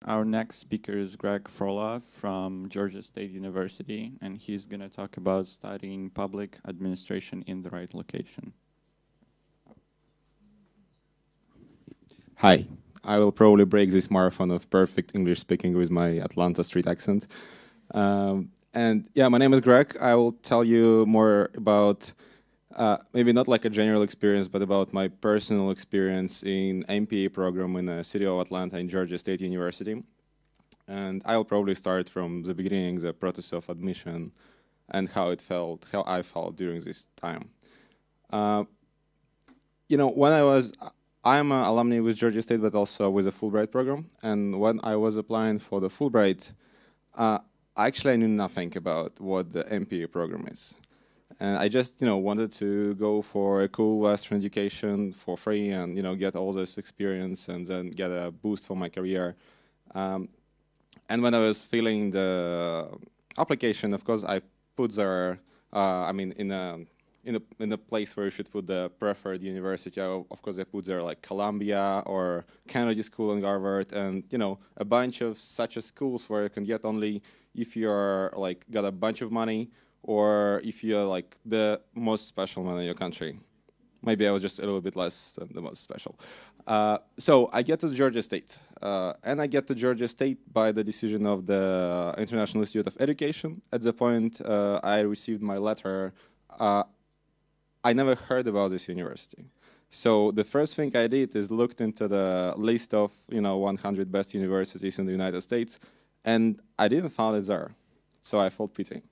Our next speaker is Greg Frolov from Georgia State University, and he's going to talk about studying public administration in the right location. Hi, I will probably break this marathon of perfect English speaking with my Atlanta street accent. And yeah, my name is Greg. I will tell you more about maybe not like a general experience, but about my personal experience in MPA program in the city of Atlanta in Georgia State University. And I'll probably start from the beginning, the process of admission, and how I felt during this time. When I'm an alumni with Georgia State, but also with a Fulbright program. And when I was applying for the Fulbright, actually I knew nothing about what the MPA program is. And I just, wanted to go for a cool Western education for free and, get all this experience and then get a boost for my career. And when I was filling the application, of course, I put there, in a place where you should put the preferred university. Of course, I put there like Columbia or Kennedy School and Harvard, and a bunch of such schools where you can get only if you're like got a bunch of money or if you're like the most special man in your country. Maybe I was just a little bit less than the most special. So I get to Georgia State, and I get to Georgia State by the decision of the International Institute of Education. At the point I received my letter, I never heard about this university. So the first thing I did is looked into the list of 100 best universities in the United States, and I didn't find it there. So I felt pity.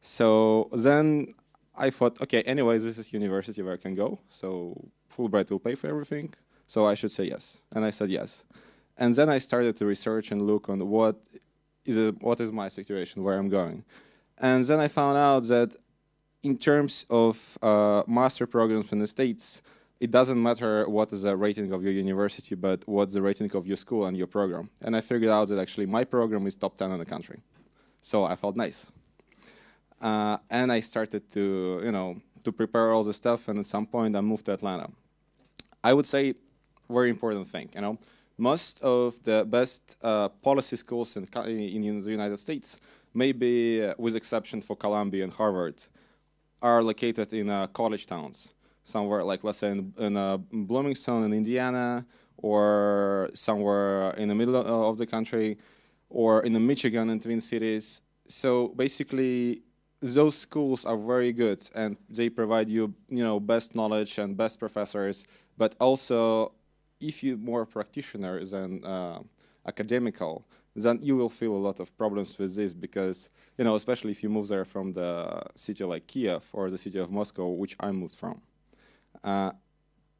So then I thought, okay, anyways, this is university where I can go. So Fulbright will pay for everything. So I should say yes. And I said yes. And then I started to research and look on what is my situation, where I'm going. And then I found out that in terms of master programs in the States, it doesn't matter what is the rating of your university, but what's the rating of your school and your program. And I figured out that actually my program is top 10 in the country. So I felt nice. And I started to prepare all the stuff, and at some point I moved to Atlanta. I would say very important thing, most of the best policy schools in the United States, maybe with exception for Columbia and Harvard, are located in college towns, somewhere like, let's say, in Bloomington in Indiana, or somewhere in the middle of the country, or in the Michigan and Twin Cities. So basically, those schools are very good, and they provide you, best knowledge and best professors. But also, if you're more practitioner than academical, then you will feel a lot of problems with this because, especially if you move there from the city like Kiev or the city of Moscow, which I moved from. And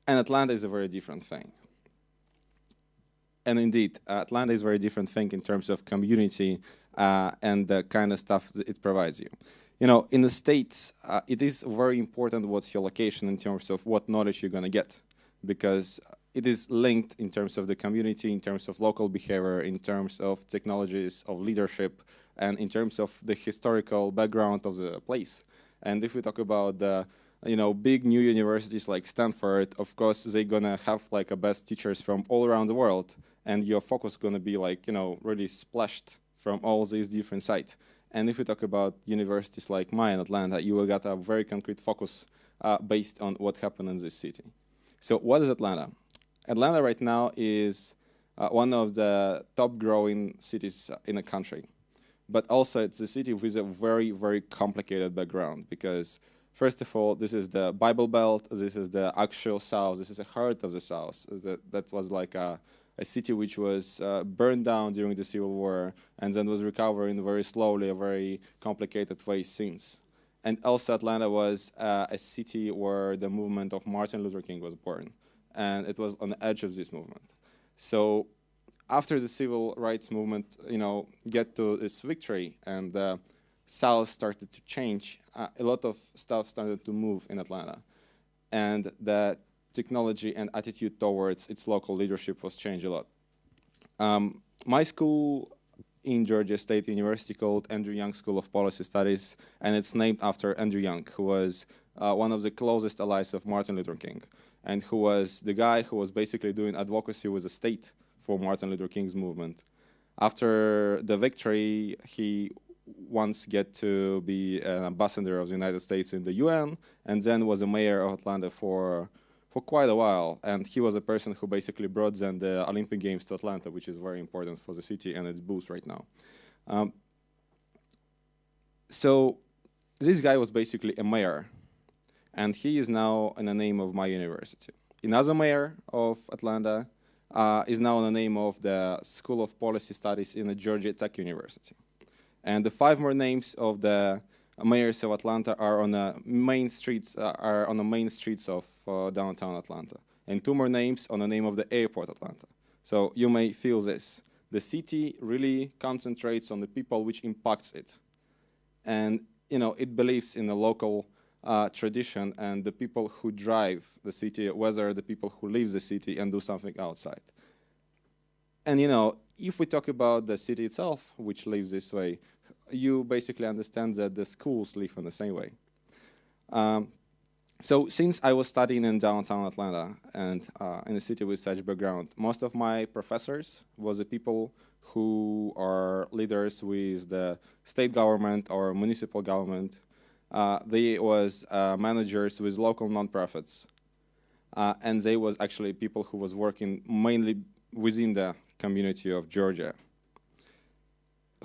Atlanta is a very different thing. And indeed, Atlanta is a very different thing in terms of community and the kind of stuff that it provides you. In the States, it is very important what's your location in terms of what knowledge you're going to get, because it is linked in terms of the community, in terms of local behavior, in terms of technologies, of leadership, and in terms of the historical background of the place. And if we talk about the big new universities like Stanford, of course, they're going to have like a best teachers from all around the world, and your focus is going to be like, really splashed from all these different sites. And if we talk about universities like mine, Atlanta, you will get a very concrete focus based on what happened in this city. So what is Atlanta? Atlanta right now is one of the top growing cities in the country. But also it's a city with a very, very complicated background because, first of all, this is the Bible Belt, this is the actual South, this is the heart of the South. That was like a city which was burned down during the Civil War and then was recovering very slowly, a very complicated way since. And also Atlanta was a city where the movement of Martin Luther King was born. And it was on the edge of this movement. So after the civil rights movement, get to its victory and the South started to change, a lot of stuff started to move in Atlanta. And the technology and attitude towards its local leadership was changed a lot. My school in Georgia State University called Andrew Young School of Policy Studies, and it's named after Andrew Young, who was one of the closest allies of Martin Luther King, and who was the guy who was basically doing advocacy with the state for Martin Luther King's movement. After the victory, he once get to be an ambassador of the United States in the UN, and then was a mayor of Atlanta for quite a while. And he was a person who basically brought then the Olympic Games to Atlanta, which is very important for the city and its boost right now. So this guy was basically a mayor, and he is now in the name of my university. Another mayor of Atlanta is now in the name of the School of Policy Studies in the Georgia Tech University. And the 5 more names of the mayors of Atlanta are on the main streets of downtown Atlanta, and 2 more names on the name of the airport Atlanta. So you may feel this: the city really concentrates on the people which impacts it, and it believes in the local tradition and the people who drive the city, whether the people who leave the city and do something outside. And if we talk about the city itself, which lives this way, you basically understand that the schools live in the same way. So since I was studying in downtown Atlanta and in a city with such background, most of my professors was the people who are leaders with the state government or municipal government. They was managers with local nonprofits. And they was actually people who was working mainly within the community of Georgia.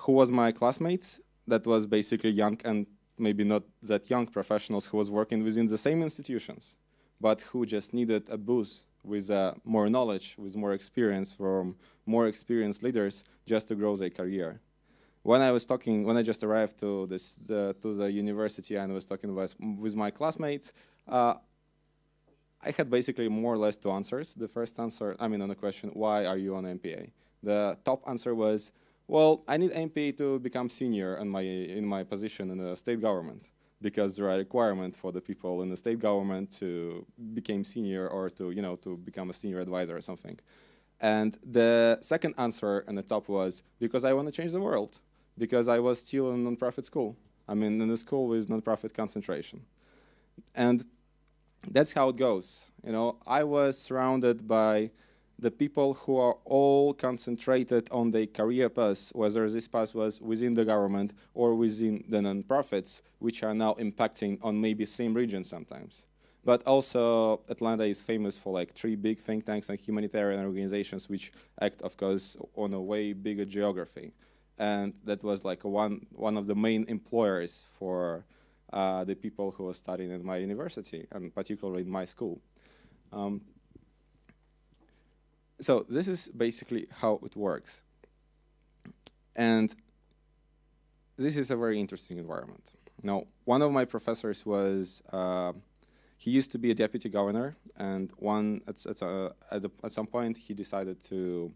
Who was my classmates? That was basically young and maybe not that young professionals who was working within the same institutions, but who just needed a boost with more knowledge, with more experience from more experienced leaders just to grow their career. When I just arrived to the university and I was talking with my classmates, I had basically more or less 2 answers. The first answer, on the question, why are you on MPA? The top answer was, well, I need MPA to become senior in my position in the state government, because there are requirements for the people in the state government to become senior or to become a senior advisor or something. And the second answer in the top was because I want to change the world, because I was still in a nonprofit school. In a school with nonprofit concentration. And that's how it goes. I was surrounded by the people who are all concentrated on their career paths, whether this path was within the government or within the nonprofits, which are now impacting on maybe same region sometimes. But also, Atlanta is famous for 3 big think tanks and humanitarian organizations which act, of course, on a way bigger geography. And that was one of the main employers for the people who were studying at my university, and particularly in my school. So this is basically how it works. And this is a very interesting environment. Now, one of my professors was, he used to be a deputy governor, and at some point he decided to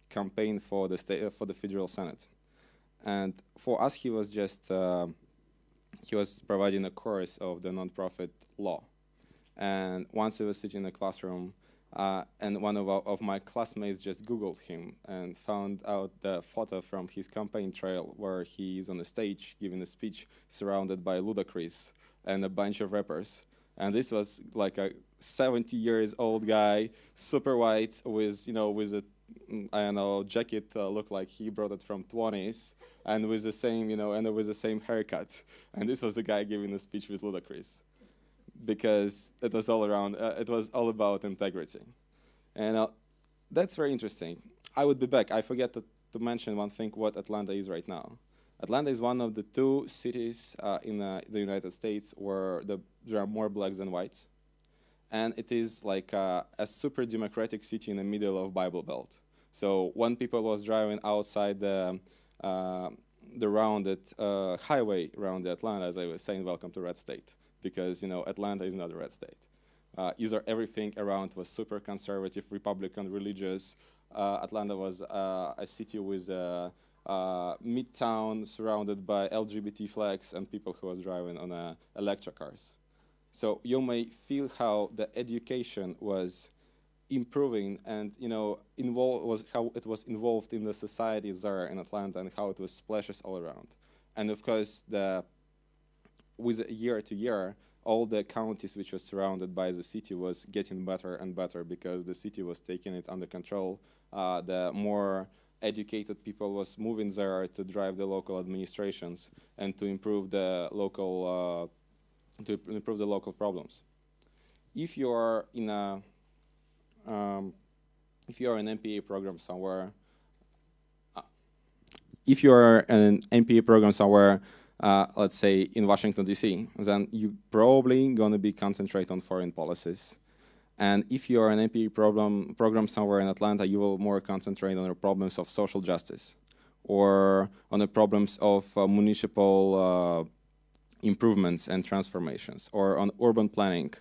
campaign for the federal Senate. And for us, he was providing a course of the nonprofit law. And once he was sitting in a classroom, and one of my classmates just Googled him and found out the photo from his campaign trail where he is on the stage giving a speech surrounded by Ludacris and a bunch of rappers. And this was like a 70 years old guy, super white, with a jacket looked like he brought it from 20s, and with the same haircut. And this was the guy giving the speech with Ludacris, because it was all around. It was all about integrity, and that's very interesting. I would be back. I forget to mention one thing: what Atlanta is right now. Atlanta is one of the 2 cities in the United States where there are more blacks than whites, and it is like a super democratic city in the middle of Bible Belt. So when people was driving outside the rounded highway around Atlanta, as I was saying, welcome to Red State, because Atlanta is not a red state. Either everything around was super conservative, Republican, religious. Atlanta was a city with midtown surrounded by LGBT flags and people who was driving on electric cars. So you may feel how the education was improving and how it was involved in the society there in Atlanta and how it was splashes all around. And of course, with year to year, all the counties which were surrounded by the city was getting better and better because the city was taking it under control. The more educated people was moving there to drive the local administrations and to improve the local problems. If you are in a if you are an MPA program somewhere, let's say in Washington D.C., then you probably going to be concentrate on foreign policies. And if you are an MPA program somewhere in Atlanta, you will more concentrate on the problems of social justice, or on the problems of municipal improvements and transformations, or on urban planning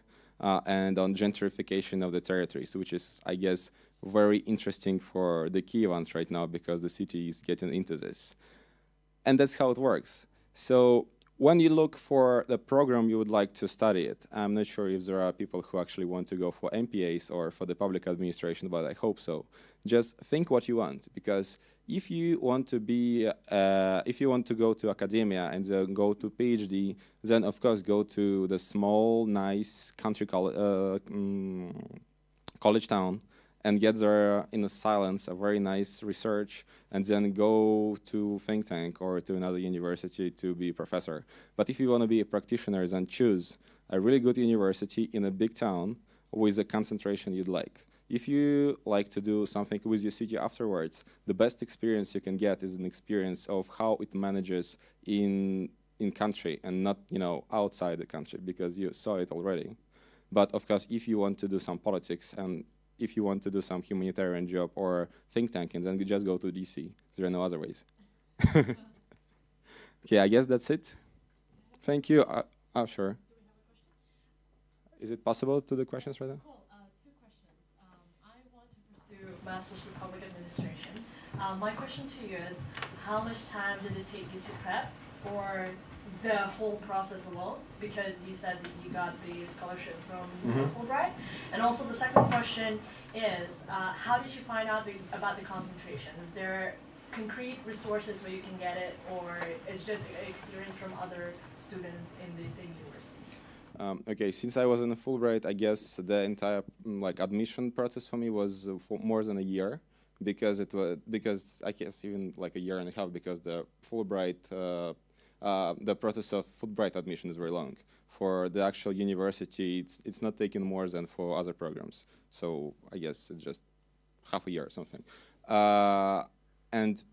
and on gentrification of the territories, which is, I guess, very interesting for the Kievans right now because the city is getting into this. And that's how it works. So when you look for the program you would like to study it, I'm not sure if there are people who actually want to go for MPAs or for the public administration, but I hope so. Just think what you want, because if you want to be, if you want to go to academia and then go to PhD, then of course go to the small, nice country college town and get there in a silence, a very nice research, and then go to think tank or to another university to be a professor. But if you want to be a practitioner, then choose a really good university in a big town with the concentration you'd like. If you like to do something with your city afterwards, the best experience you can get is an experience of how it manages in country and not, you know, outside the country, because you saw it already. But of course, if you want to do some politics and if you want to do some humanitarian job or think tanking, then you just go to DC. There are no other ways. Okay, I guess that's it. Thank you. Oh, sure. Is it possible to do questions right now? Cool. Two questions. I want to pursue Master's of Public Administration. My question to you is, how much time did it take you to prep for the whole process alone? Because you said that you got the scholarship from Fulbright. And also the second question is, how did you find out about the concentration? Is there concrete resources where you can get it, or it's just experience from other students in the same university? Okay, since I was in a Fulbright, I guess the entire admission process for me was for more than a year, because I guess even like a year and a half, because the Fulbright the process of Fulbright admission is very long. For the actual university, it's not taking more than for other programs. So I guess it's just half a year or something. And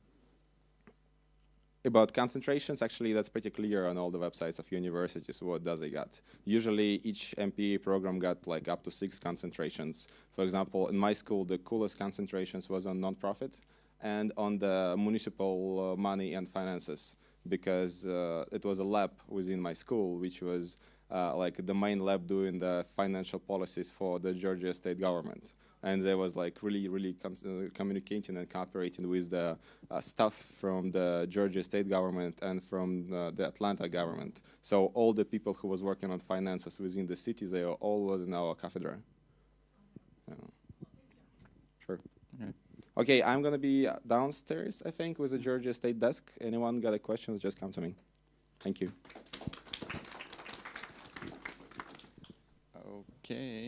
about concentrations, actually, that's pretty clear on all the websites of universities. What does it got? Usually, each MPA program got like up to 6 concentrations. For example, in my school, the coolest concentrations was on nonprofit and on the municipal money and finances, because it was a lab within my school, which was like the main lab doing the financial policies for the Georgia state government. And there was like really communicating and cooperating with the staff from the Georgia state government and from the Atlanta government. So all the people who was working on finances within the city, they all was in our cathedra. Sure. Okay. Okay, I'm going to be downstairs, I think, with the Georgia State desk. Anyone got a question, just come to me. Thank you. Okay.